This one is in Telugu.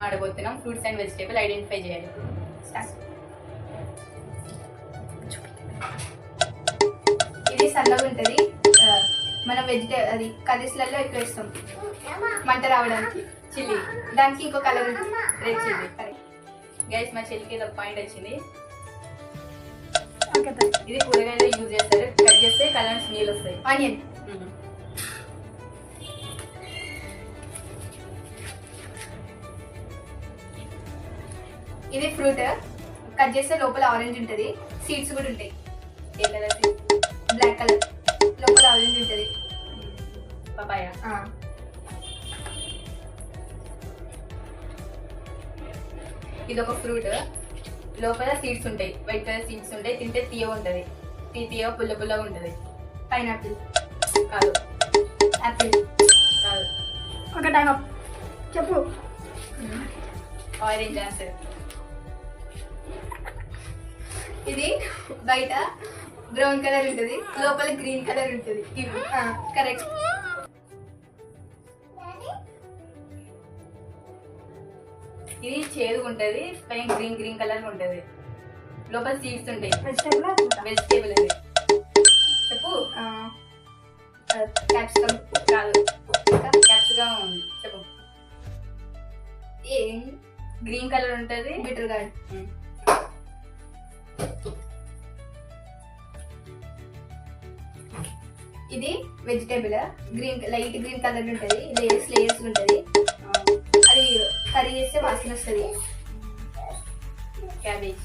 ఆడబోతున్నాం. ఫ్రూట్స్ అండ్ వెజిటేబుల్ ఐడెంటిఫై చేయాలి. ఇది సన్నగా ఉంటుంది. మనం అది కర్రీస్లలో ఎక్కువ ఇస్తాం మంట రావడానికి. చిల్లీ. దానికి ఇంకో కలర్ ఉంటుంది, రెడ్ చిల్లీ. గైస్ మా చెల్లికి ఏదో పాయింట్ వచ్చింది. ఇది కూరగాయలు యూజ్ చేస్తారు. కట్ చేస్తే కలర్స్ నీళ్ళు వస్తాయి. ఆనియన్. ఇది ఫ్రూట్. కట్ చేస్తే లోపల ఆరెంజ్ ఉంటుంది, సీడ్స్ కూడా ఉంటాయి. ఏ కలర్? బ్లాక్ కలర్, లోపల ఆరెంజ్ ఉంటుంది. పపాయ. ఇది ఒక ఫ్రూట్, లోపల సీడ్స్ ఉంటాయి, వైట్ కలర్ సీడ్స్ ఉంటాయి. తింటే తీయ ఉంటుంది, తీయ పుల్ల పుల్లగా ఉంటుంది. పైనాపిల్. కాదు. యాపిల్. కాదు. ఒక టైం చెప్పు. Orange answer. ఇది బయట బ్రౌన్ కలర్ ఉంటుంది, లోపల గ్రీన్ కలర్ ఉంటుంది. కరెక్ట్. ఇది చేదుగా ఉంటుంది, పైన గ్రీన్ కలర్ ఉంటుంది, లోపల సీడ్స్ ఉంటాయి. వెజిటేబుల్ అది. చెప్పు. క్యాప్సికమ్. కాదు. క్యాప్సికమ్. చెప్పు. గ్రీన్ కలర్ ఉంటుంది. Bitter gourd. ఇది వెజిటేబుల్, లైట్ గ్రీన్ కలర్ ఉంటుంది, లేయర్స్ ఉంటుంది. అది కర్రీ చేస్తే వాసన వస్తుంది. క్యాబేజ్.